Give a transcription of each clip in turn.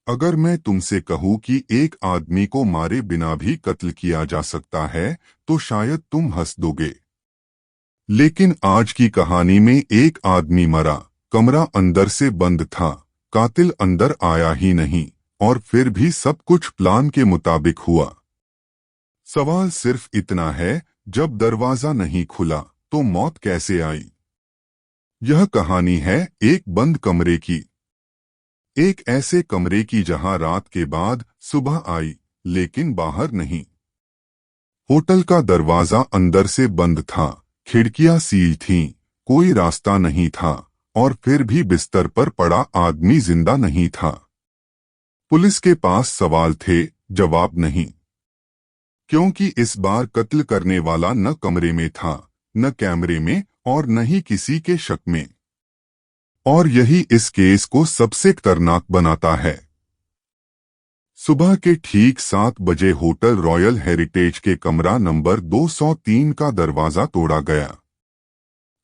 अगर मैं तुमसे कहूं कि एक आदमी को मारे बिना भी कत्ल किया जा सकता है तो शायद तुम हंस दोगे। लेकिन आज की कहानी में एक आदमी मरा, कमरा अंदर से बंद था, कातिल अंदर आया ही नहीं, और फिर भी सब कुछ प्लान के मुताबिक हुआ। सवाल सिर्फ इतना है, जब दरवाजा नहीं खुला तो मौत कैसे आई? यह कहानी है एक बंद कमरे की। एक ऐसे कमरे की जहां रात के बाद सुबह आई, लेकिन बाहर नहीं। होटल का दरवाजा अंदर से बंद था, खिड़कियां सील थीं, कोई रास्ता नहीं था, और फिर भी बिस्तर पर पड़ा आदमी जिंदा नहीं था। पुलिस के पास सवाल थे, जवाब नहीं। क्योंकि इस बार कत्ल करने वाला न कमरे में था, न कैमरे में, और न ही किसी के शक में। और यही इस केस को सबसे खतरनाक बनाता है। सुबह के ठीक 7 बजे होटल रॉयल हेरिटेज के कमरा नंबर 203 का दरवाजा तोड़ा गया।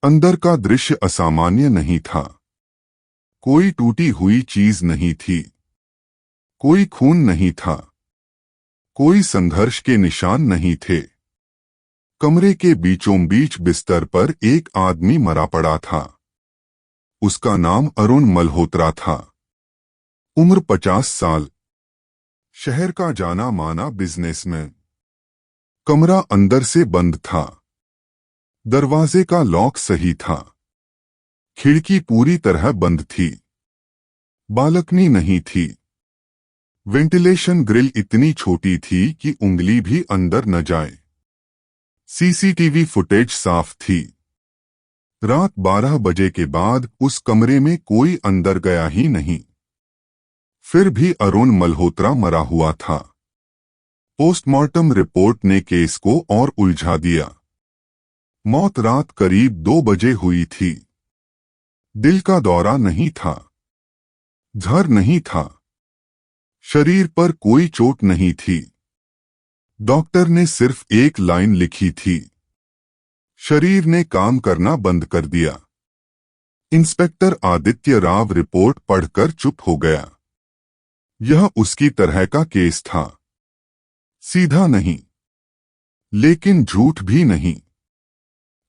अंदर का दृश्य असामान्य नहीं था। कोई टूटी हुई चीज नहीं थी, कोई खून नहीं था, कोई संघर्ष के निशान नहीं थे। कमरे के बीचों बीच बिस्तर पर एक आदमी मरा पड़ा था। उसका नाम अरुण मल्होत्रा था। उम्र 50 साल। शहर का जाना माना बिजनेसमैन। कमरा अंदर से बंद था। दरवाजे का लॉक सही था। खिड़की पूरी तरह बंद थी। बालकनी नहीं थी। वेंटिलेशन ग्रिल इतनी छोटी थी कि उंगली भी अंदर न जाए। सीसीटीवी फुटेज साफ थी। रात 12 बजे के बाद उस कमरे में कोई अंदर गया ही नहीं। फिर भी अरुण मल्होत्रा मरा हुआ था। पोस्टमार्टम रिपोर्ट ने केस को और उलझा दिया। मौत रात करीब 2 बजे हुई थी। दिल का दौरा नहीं था। धर नहीं था। शरीर पर कोई चोट नहीं थी। डॉक्टर ने सिर्फ एक लाइन लिखी थी, शरीर ने काम करना बंद कर दिया। इंस्पेक्टर आदित्य राव रिपोर्ट पढ़कर चुप हो गया। यह उसकी तरह का केस था। सीधा नहीं, लेकिन झूठ भी नहीं।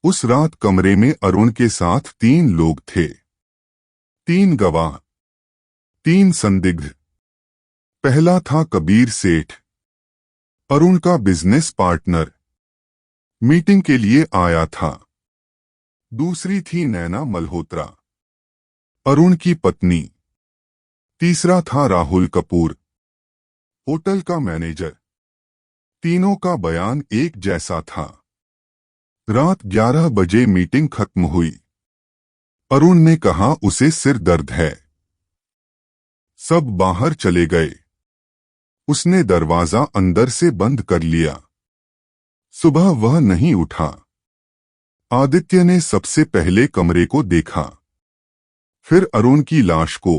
उस रात कमरे में अरुण के साथ 3 लोग थे। 3 गवाह, 3 संदिग्ध। पहला था कबीर सेठ, अरुण का बिजनेस पार्टनर, मीटिंग के लिए आया था। दूसरी थी नैना मल्होत्रा, अरुण की पत्नी। तीसरा था राहुल कपूर, होटल का मैनेजर। तीनों का बयान एक जैसा था। रात 11 बजे मीटिंग खत्म हुई। अरुण ने कहा उसे सिर दर्द है। सब बाहर चले गए। उसने दरवाजा अंदर से बंद कर लिया। सुबह वह नहीं उठा। आदित्य ने सबसे पहले कमरे को देखा, फिर अरुण की लाश को,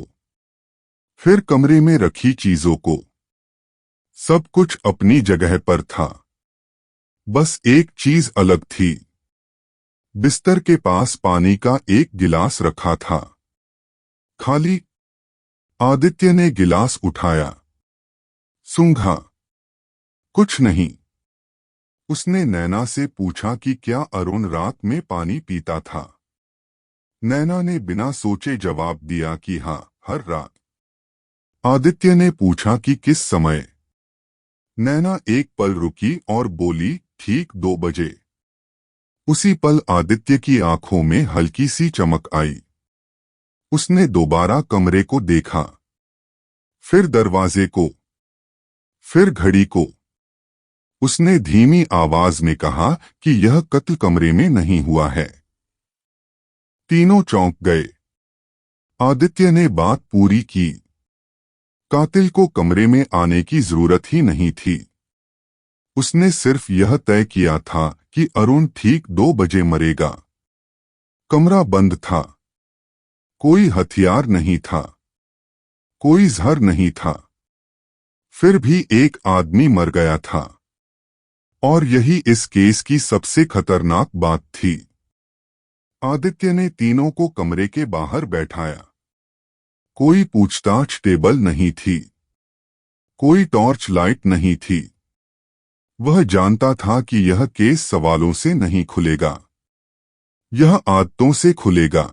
फिर कमरे में रखी चीजों को। सब कुछ अपनी जगह पर था। बस एक चीज अलग थी। बिस्तर के पास पानी का एक गिलास रखा था, खाली। आदित्य ने गिलास उठाया, सूंघा, कुछ नहीं। उसने नैना से पूछा कि क्या अरुण रात में पानी पीता था। नैना ने बिना सोचे जवाब दिया कि हाँ, हर रात। आदित्य ने पूछा कि किस समय। नैना एक पल रुकी और बोली, ठीक 2 बजे। उसी पल आदित्य की आंखों में हल्की सी चमक आई। उसने दोबारा कमरे को देखा, फिर दरवाजे को, फिर घड़ी को। उसने धीमी आवाज में कहा कि यह कत्ल कमरे में नहीं हुआ है। तीनों चौंक गए। आदित्य ने बात पूरी की। कातिल को कमरे में आने की जरूरत ही नहीं थी। उसने सिर्फ यह तय किया था कि अरुण ठीक 2 बजे मरेगा। कमरा बंद था। कोई हथियार नहीं था। कोई जहर नहीं था। फिर भी एक आदमी मर गया था। और यही इस केस की सबसे खतरनाक बात थी। आदित्य ने तीनों को कमरे के बाहर बैठाया। कोई पूछताछ टेबल नहीं थी। कोई टॉर्च लाइट नहीं थी। वह जानता था कि यह केस सवालों से नहीं खुलेगा, यह आदतों से खुलेगा।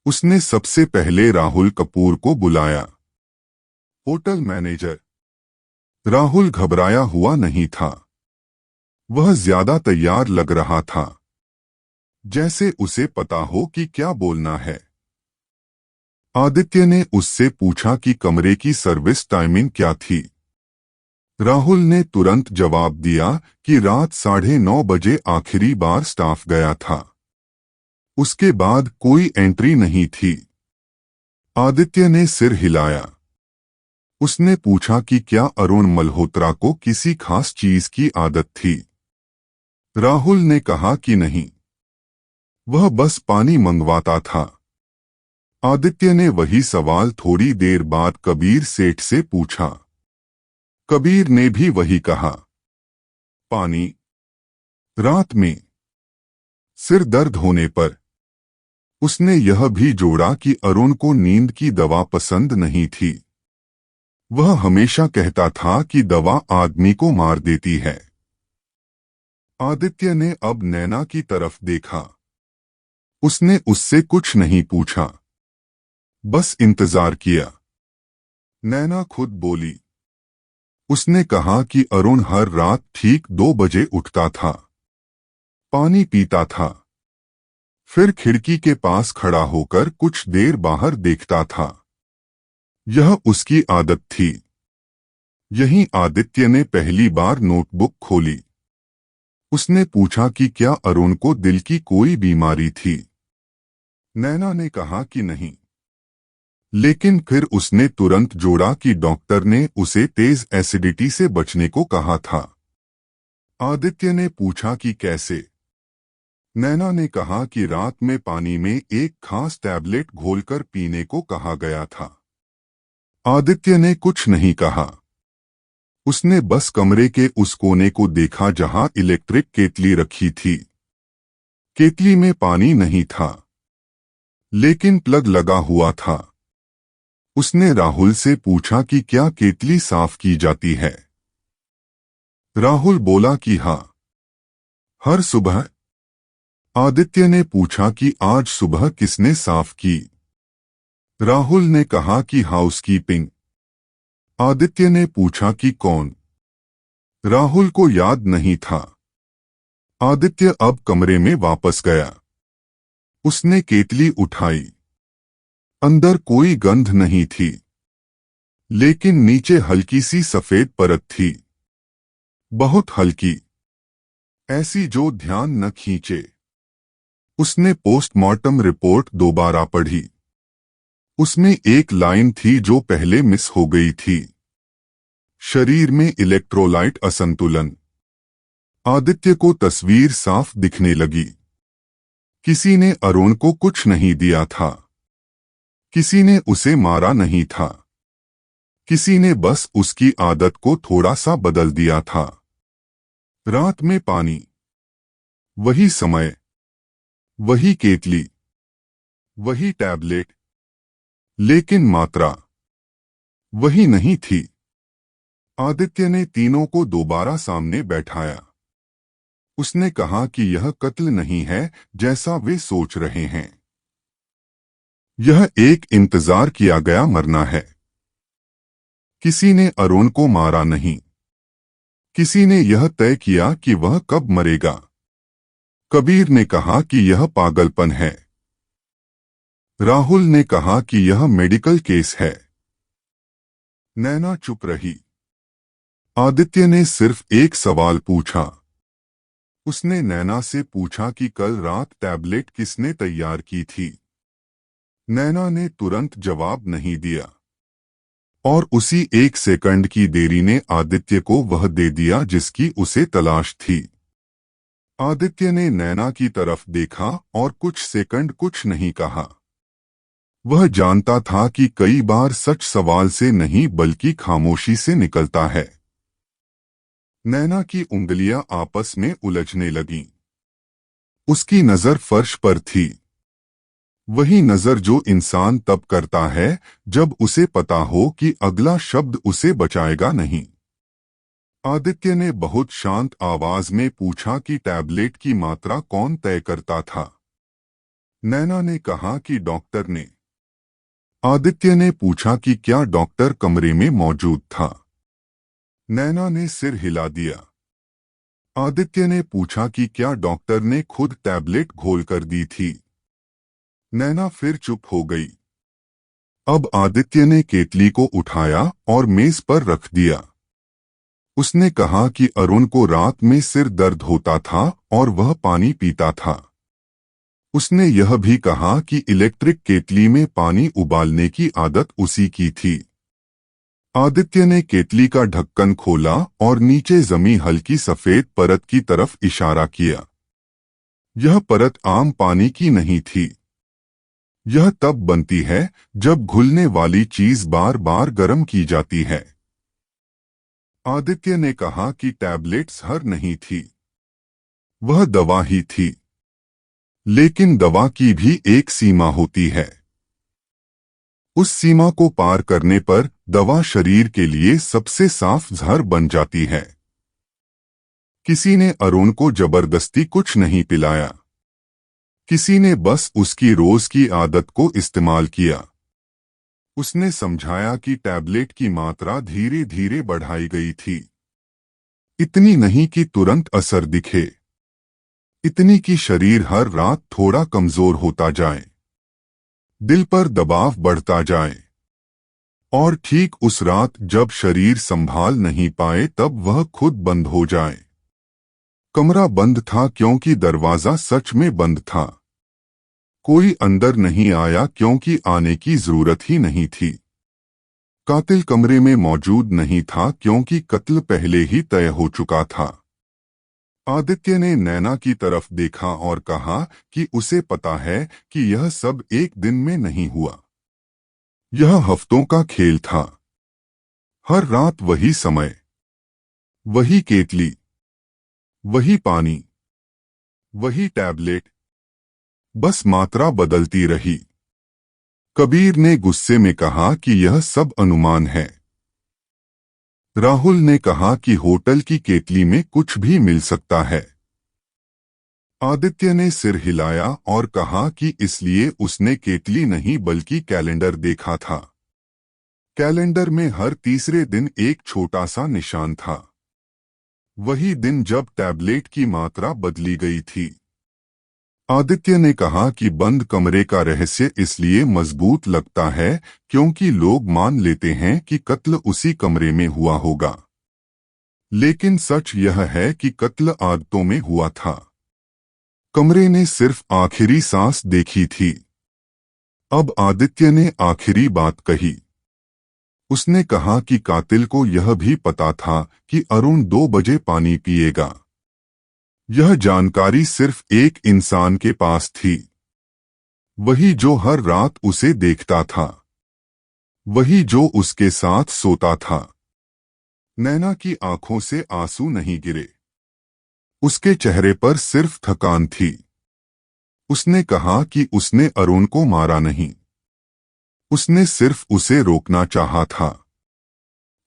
उसने सबसे पहले राहुल कपूर को बुलाया। Hotel manager. राहुल घबराया हुआ नहीं था। वह ज्यादा तैयार लग रहा था, जैसे उसे पता हो कि क्या बोलना है। आदित्य ने उससे पूछा कि कमरे की सर्विस टाइमिंग क्या थी। राहुल ने तुरंत जवाब दिया कि रात 9:30 बजे आखिरी बार स्टाफ गया था। उसके बाद कोई एंट्री नहीं थी। आदित्य ने सिर हिलाया। उसने पूछा कि क्या अरुण मल्होत्रा को किसी खास चीज की आदत थी। राहुल ने कहा कि नहीं, वह बस पानी मंगवाता था। आदित्य ने वही सवाल थोड़ी देर बाद कबीर सेठ से पूछा। कबीर ने भी वही कहा, पानी। रात में सिर दर्द होने पर उसने यह भी जोड़ा कि अरुण को नींद की दवा पसंद नहीं थी। वह हमेशा कहता था कि दवा आदमी को मार देती है। आदित्य ने अब नैना की तरफ देखा। उसने उससे कुछ नहीं पूछा, बस इंतजार किया। नैना खुद बोली। उसने कहा कि अरुण हर रात ठीक 2 बजे उठता था, पानी पीता था, फिर खिड़की के पास खड़ा होकर कुछ देर बाहर देखता था। यह उसकी आदत थी। यहीं आदित्य ने पहली बार नोटबुक खोली। उसने पूछा कि क्या अरुण को दिल की कोई बीमारी थी। नैना ने कहा कि नहीं, लेकिन फिर उसने तुरंत जोड़ा कि डॉक्टर ने उसे तेज एसिडिटी से बचने को कहा था। आदित्य ने पूछा कि कैसे। नैना ने कहा कि रात में पानी में एक खास टैबलेट घोलकर पीने को कहा गया था। आदित्य ने कुछ नहीं कहा। उसने बस कमरे के उस कोने को देखा जहां इलेक्ट्रिक केतली रखी थी। केतली में पानी नहीं था, लेकिन प्लग लगा हुआ था। उसने राहुल से पूछा कि क्या केतली साफ की जाती है। राहुल बोला कि हाँ, हर सुबह। आदित्य ने पूछा कि आज सुबह किसने साफ की। राहुल ने कहा कि हाउसकीपिंग। आदित्य ने पूछा कि कौन। राहुल को याद नहीं था। आदित्य अब कमरे में वापस गया। उसने केतली उठाई। अंदर कोई गंध नहीं थी, लेकिन नीचे हल्की सी सफेद परत थी, बहुत हल्की, ऐसी जो ध्यान न खींचे। उसने पोस्टमार्टम रिपोर्ट दोबारा पढ़ी। उसमें एक लाइन थी जो पहले मिस हो गई थी, शरीर में इलेक्ट्रोलाइट असंतुलन। आदित्य को तस्वीर साफ दिखने लगी। किसी ने अरुण को कुछ नहीं दिया था, किसी ने उसे मारा नहीं था, किसी ने बस उसकी आदत को थोड़ा सा बदल दिया था। रात में पानी, वही समय, वही केतली, वही टैबलेट, लेकिन मात्रा वही नहीं थी। आदित्य ने तीनों को दोबारा सामने बैठाया। उसने कहा कि यह कत्ल नहीं है जैसा वे सोच रहे हैं। यह एक इंतजार किया गया मरना है। किसी ने अरुण को मारा नहीं, किसी ने यह तय किया कि वह कब मरेगा। कबीर ने कहा कि यह पागलपन है। राहुल ने कहा कि यह मेडिकल केस है। नैना चुप रही। आदित्य ने सिर्फ एक सवाल पूछा। उसने नैना से पूछा कि कल रात टैबलेट किसने तैयार की थी। नैना ने तुरंत जवाब नहीं दिया, और उसी 1 सेकंड की देरी ने आदित्य को वह दे दिया जिसकी उसे तलाश थी। आदित्य ने नैना की तरफ देखा और कुछ सेकंड कुछ नहीं कहा। वह जानता था कि कई बार सच सवाल से नहीं बल्कि खामोशी से निकलता है। नैना की उंगलियां आपस में उलझने लगीं। उसकी नजर फर्श पर थी। वही नजर जो इंसान तब करता है जब उसे पता हो कि अगला शब्द उसे बचाएगा नहीं। आदित्य ने बहुत शांत आवाज में पूछा कि टैबलेट की मात्रा कौन तय करता था। नैना ने कहा कि डॉक्टर ने। आदित्य ने पूछा कि क्या डॉक्टर कमरे में मौजूद था। नैना ने सिर हिला दिया। आदित्य ने पूछा कि क्या डॉक्टर ने खुद टैबलेट घोल कर दी थी। नैना फिर चुप हो गई। अब आदित्य ने केतली को उठाया और मेज पर रख दिया। उसने कहा कि अरुण को रात में सिर दर्द होता था और वह पानी पीता था। उसने यह भी कहा कि इलेक्ट्रिक केतली में पानी उबालने की आदत उसी की थी। आदित्य ने केतली का ढक्कन खोला और नीचे जमी हल्की सफेद परत की तरफ इशारा किया। यह परत आम पानी की नहीं थी। यह तब बनती है जब घुलने वाली चीज बार बार गर्म की जाती है। आदित्य ने कहा कि टैबलेट्स हर नहीं थी। वह दवा ही थी। लेकिन दवा की भी एक सीमा होती है। उस सीमा को पार करने पर दवा शरीर के लिए सबसे साफ जहर बन जाती है। किसी ने अरुण को जबरदस्ती कुछ नहीं पिलाया। किसी ने बस उसकी रोज की आदत को इस्तेमाल किया। उसने समझाया कि टैबलेट की मात्रा धीरे धीरे बढ़ाई गई थी। इतनी नहीं कि तुरंत असर दिखे, इतनी कि शरीर हर रात थोड़ा कमजोर होता जाए, दिल पर दबाव बढ़ता जाए, और ठीक उस रात जब शरीर संभाल नहीं पाए तब वह खुद बंद हो जाए। कमरा बंद था क्योंकि दरवाजा सच में बंद था। कोई अंदर नहीं आया क्योंकि आने की जरूरत ही नहीं थी। कातिल कमरे में मौजूद नहीं था क्योंकि कत्ल पहले ही तय हो चुका था। आदित्य ने नैना की तरफ देखा और कहा कि उसे पता है कि यह सब एक दिन में नहीं हुआ। यह हफ्तों का खेल था। हर रात वही समय, वही केतली, वही पानी, वही टैबलेट, बस मात्रा बदलती रही। कबीर ने गुस्से में कहा कि यह सब अनुमान है। राहुल ने कहा कि होटल की केतली में कुछ भी मिल सकता है। आदित्य ने सिर हिलाया और कहा कि इसलिए उसने केतली नहीं बल्कि कैलेंडर देखा था। कैलेंडर में हर तीसरे दिन एक छोटा सा निशान था। वही दिन जब टैबलेट की मात्रा बदली गई थी। आदित्य ने कहा कि बंद कमरे का रहस्य इसलिए मजबूत लगता है क्योंकि लोग मान लेते हैं कि कत्ल उसी कमरे में हुआ होगा। लेकिन सच यह है कि कत्ल आदतों में हुआ था। कमरे ने सिर्फ आखिरी सांस देखी थी। अब आदित्य ने आखिरी बात कही। उसने कहा कि कातिल को यह भी पता था कि अरुण 2 बजे पानी पिएगा। यह जानकारी सिर्फ एक इंसान के पास थी। वही जो हर रात उसे देखता था, वही जो उसके साथ सोता था। नैना की आंखों से आंसू नहीं गिरे। उसके चेहरे पर सिर्फ थकान थी। उसने कहा कि उसने अरुण को मारा नहीं, उसने सिर्फ उसे रोकना चाहा था।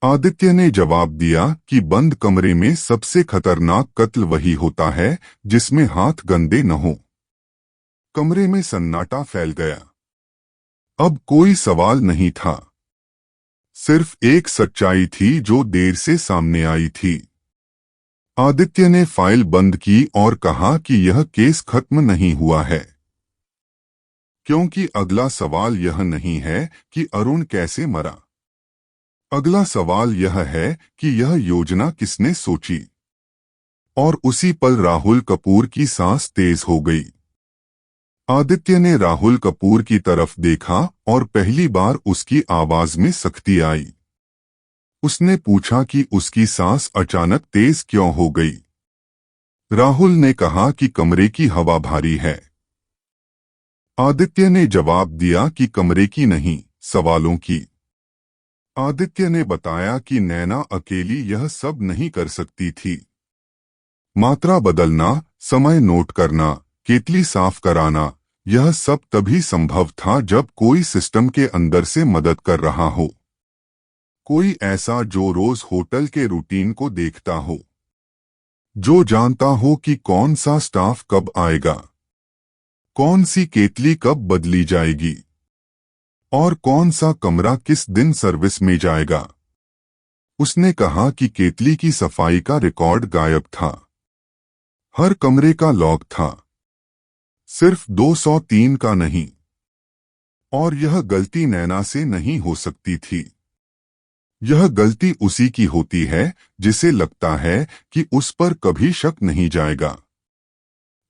आदित्य ने जवाब दिया कि बंद कमरे में सबसे खतरनाक कत्ल वही होता है जिसमें हाथ गंदे न हो। कमरे में सन्नाटा फैल गया। अब कोई सवाल नहीं था। सिर्फ एक सच्चाई थी जो देर से सामने आई थी। आदित्य ने फाइल बंद की और कहा कि यह केस खत्म नहीं हुआ है, क्योंकि अगला सवाल यह नहीं है कि अरुण कैसे मरा। अगला सवाल यह है कि यह योजना किसने सोची। और उसी पल राहुल कपूर की सांस तेज हो गई। आदित्य ने राहुल कपूर की तरफ देखा और पहली बार उसकी आवाज में सख्ती आई। उसने पूछा कि उसकी सांस अचानक तेज क्यों हो गई। राहुल ने कहा कि कमरे की हवा भारी है। आदित्य ने जवाब दिया कि कमरे की नहीं, सवालों की। आदित्य ने बताया कि नैना अकेली यह सब नहीं कर सकती थी। मात्रा बदलना, समय नोट करना, केतली साफ कराना, यह सब तभी संभव था जब कोई सिस्टम के अंदर से मदद कर रहा हो, कोई ऐसा जो रोज होटल के रूटीन को देखता हो, जो जानता हो कि कौन सा स्टाफ कब आएगा, कौन सी केतली कब बदली जाएगी और कौन सा कमरा किस दिन सर्विस में जाएगा। उसने कहा कि केतली की सफाई का रिकॉर्ड गायब था, हर कमरे का लॉग था, सिर्फ 203 का नहीं। और यह गलती नैना से नहीं हो सकती थी। यह गलती उसी की होती है जिसे लगता है कि उस पर कभी शक नहीं जाएगा।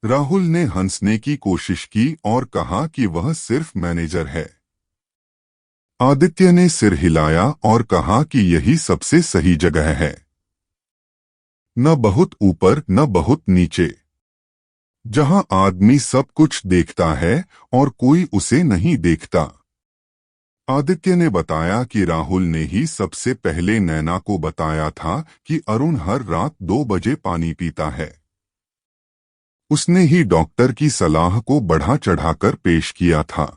राहुल ने हंसने की कोशिश की और कहा कि वह सिर्फ मैनेजर है। आदित्य ने सिर हिलाया और कहा कि यही सबसे सही जगह है, न बहुत ऊपर न बहुत नीचे, जहां आदमी सब कुछ देखता है और कोई उसे नहीं देखता। आदित्य ने बताया कि राहुल ने ही सबसे पहले नैना को बताया था कि अरुण हर रात 2 बजे पानी पीता है। उसने ही डॉक्टर की सलाह को बढ़ा चढ़ाकर पेश किया था।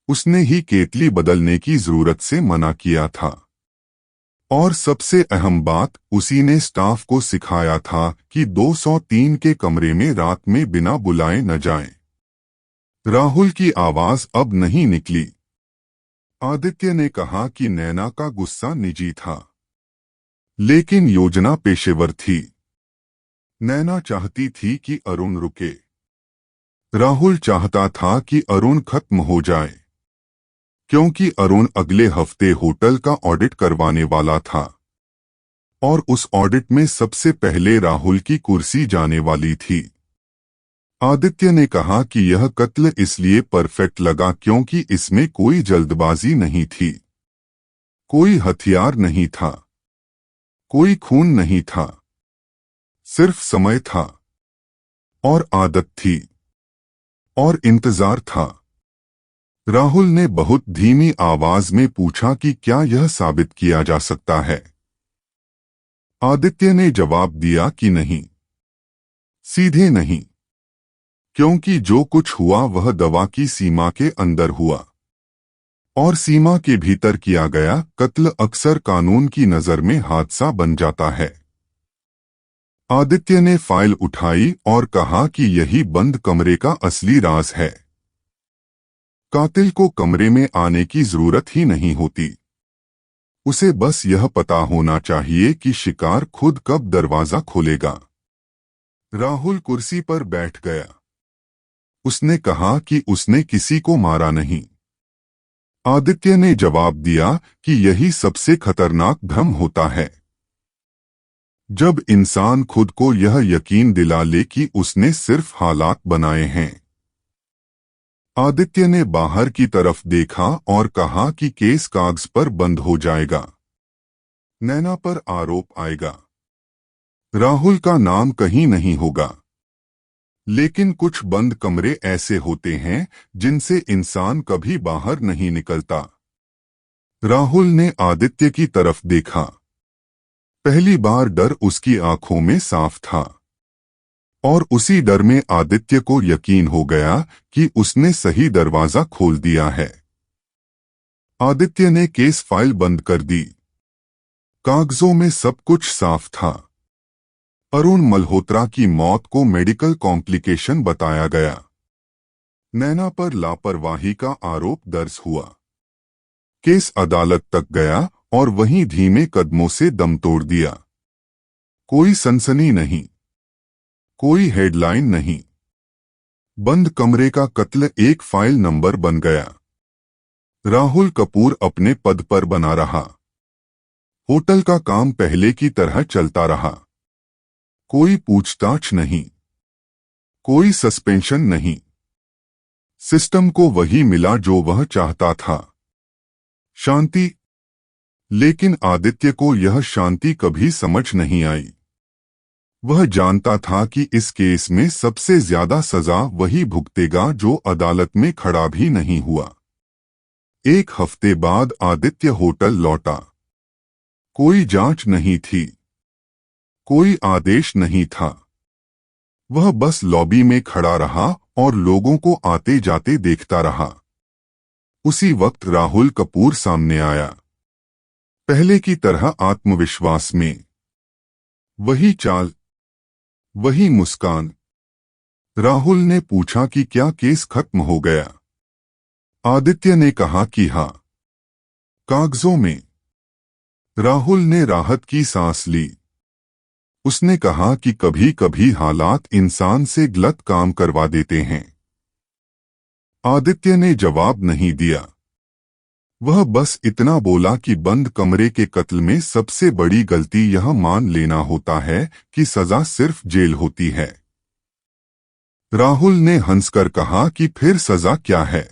उसने ही केतली बदलने की जरूरत से मना किया था। और सबसे अहम बात, उसी ने स्टाफ को सिखाया था कि 203 के कमरे में रात में बिना बुलाए न जाएं। राहुल की आवाज अब नहीं निकली। आदित्य ने कहा कि नैना का गुस्सा निजी था, लेकिन योजना पेशेवर थी। नैना चाहती थी कि अरुण रुके। राहुल चाहता था कि अरुण खत्म हो जाए, क्योंकि अरुण अगले हफ्ते होटल का ऑडिट करवाने वाला था और उस ऑडिट में सबसे पहले राहुल की कुर्सी जाने वाली थी। आदित्य ने कहा कि यह कत्ल इसलिए परफेक्ट लगा क्योंकि इसमें कोई जल्दबाजी नहीं थी, कोई हथियार नहीं था, कोई खून नहीं था, सिर्फ समय था और आदत थी और इंतजार था। राहुल ने बहुत धीमी आवाज में पूछा कि क्या यह साबित किया जा सकता है। आदित्य ने जवाब दिया कि नहीं, सीधे नहीं, क्योंकि जो कुछ हुआ वह दवा की सीमा के अंदर हुआ और सीमा के भीतर किया गया कत्ल अक्सर कानून की नजर में हादसा बन जाता है। आदित्य ने फाइल उठाई और कहा कि यही बंद कमरे का असली राज है। कातिल को कमरे में आने की जरूरत ही नहीं होती, उसे बस यह पता होना चाहिए कि शिकार खुद कब दरवाजा खोलेगा। राहुल कुर्सी पर बैठ गया। उसने कहा कि उसने किसी को मारा नहीं। आदित्य ने जवाब दिया कि यही सबसे खतरनाक भ्रम होता है, जब इंसान खुद को यह यकीन दिला ले कि उसने सिर्फ हालात बनाए हैं। आदित्य ने बाहर की तरफ देखा और कहा कि केस कागज पर बंद हो जाएगा, नैना पर आरोप आएगा, राहुल का नाम कहीं नहीं होगा। लेकिन कुछ बंद कमरे ऐसे होते हैं जिनसे इंसान कभी बाहर नहीं निकलता। राहुल ने आदित्य की तरफ देखा। पहली बार डर उसकी आंखों में साफ था और उसी डर में आदित्य को यकीन हो गया कि उसने सही दरवाजा खोल दिया है। आदित्य ने केस फाइल बंद कर दी। कागजों में सब कुछ साफ था। अरुण मल्होत्रा की मौत को मेडिकल कॉम्प्लिकेशन बताया गया। नैना पर लापरवाही का आरोप दर्ज हुआ। केस अदालत तक गया और वहीं धीमे कदमों से दम तोड़ दिया। कोई सनसनी नहीं, कोई हेडलाइन नहीं। बंद कमरे का कत्ल एक फाइल नंबर बन गया। राहुल कपूर अपने पद पर बना रहा। होटल का काम पहले की तरह चलता रहा। कोई पूछताछ नहीं, कोई सस्पेंशन नहीं। सिस्टम को वही मिला जो वह चाहता था, शांति। लेकिन आदित्य को यह शांति कभी समझ नहीं आई। वह जानता था कि इस केस में सबसे ज्यादा सजा वही भुगतेगा जो अदालत में खड़ा भी नहीं हुआ। एक हफ्ते बाद आदित्य होटल लौटा। कोई जांच नहीं थी, कोई आदेश नहीं था, वह बस लॉबी में खड़ा रहा और लोगों को आते जाते देखता रहा। उसी वक्त राहुल कपूर सामने आया, पहले की तरह आत्मविश्वास में। वही चाल, वही मुस्कान। राहुल ने पूछा कि क्या केस खत्म हो गया। आदित्य ने कहा कि हाँ, कागजों में। राहुल ने राहत की सांस ली। उसने कहा कि कभी कभी हालात इंसान से गलत काम करवा देते हैं। आदित्य ने जवाब नहीं दिया। वह बस इतना बोला कि बंद कमरे के कत्ल में सबसे बड़ी गलती यह मान लेना होता है कि सजा सिर्फ जेल होती है। राहुल ने हंसकर कहा कि फिर सजा क्या है?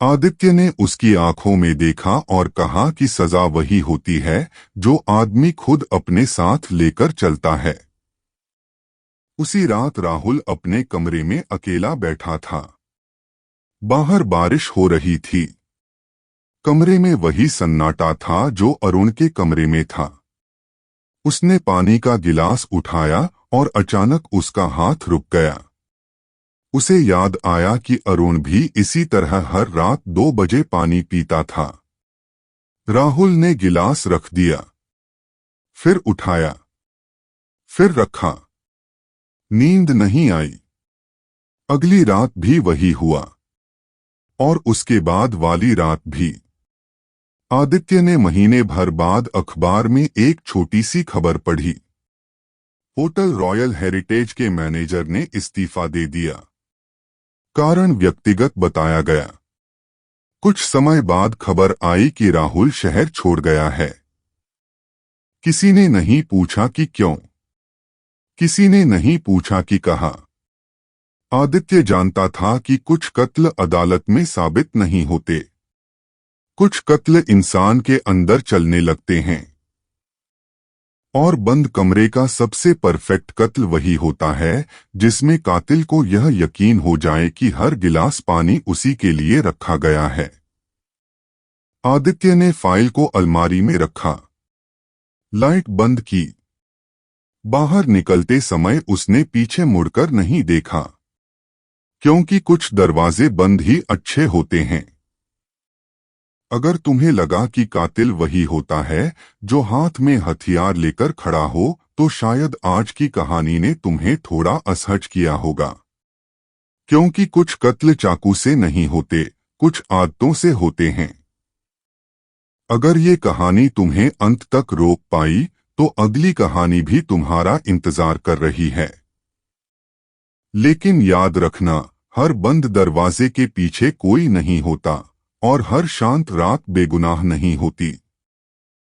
आदित्य ने उसकी आंखों में देखा और कहा कि सजा वही होती है जो आदमी खुद अपने साथ लेकर चलता है। उसी रात राहुल अपने कमरे में अकेला बैठा था। बाहर बारिश हो रही थी। कमरे में वही सन्नाटा था जो अरुण के कमरे में था। उसने पानी का गिलास उठाया और अचानक उसका हाथ रुक गया। उसे याद आया कि अरुण भी इसी तरह हर रात 2 बजे पानी पीता था। राहुल ने गिलास रख दिया, फिर उठाया, फिर रखा। नींद नहीं आई। अगली रात भी वही हुआ, और उसके बाद वाली रात भी। आदित्य ने महीने भर बाद अखबार में एक छोटी सी खबर पढ़ी। होटल रॉयल हेरिटेज के मैनेजर ने इस्तीफा दे दिया। कारण व्यक्तिगत बताया गया। कुछ समय बाद खबर आई कि राहुल शहर छोड़ गया है। किसी ने नहीं पूछा कि क्यों। किसी ने नहीं पूछा कि कहाँ। आदित्य जानता था कि कुछ कत्ल अदालत में साबित नहीं होते। कुछ कत्ल इंसान के अंदर चलने लगते हैं। और बंद कमरे का सबसे परफेक्ट कत्ल वही होता है जिसमें कातिल को यह यकीन हो जाए कि हर गिलास पानी उसी के लिए रखा गया है। आदित्य ने फाइल को अलमारी में रखा, लाइट बंद की। बाहर निकलते समय उसने पीछे मुड़कर नहीं देखा, क्योंकि कुछ दरवाजे बंद ही अच्छे होते हैं। अगर तुम्हें लगा कि कातिल वही होता है जो हाथ में हथियार लेकर खड़ा हो, तो शायद आज की कहानी ने तुम्हें थोड़ा असहज किया होगा। क्योंकि कुछ कत्ल चाकू से नहीं होते, कुछ आदतों से होते हैं। अगर ये कहानी तुम्हें अंत तक रोक पाई, तो अगली कहानी भी तुम्हारा इंतजार कर रही है। लेकिन याद रखना, हर बंद दरवाजे के पीछे कोई नहीं होता, और हर शांत रात बेगुनाह नहीं होती।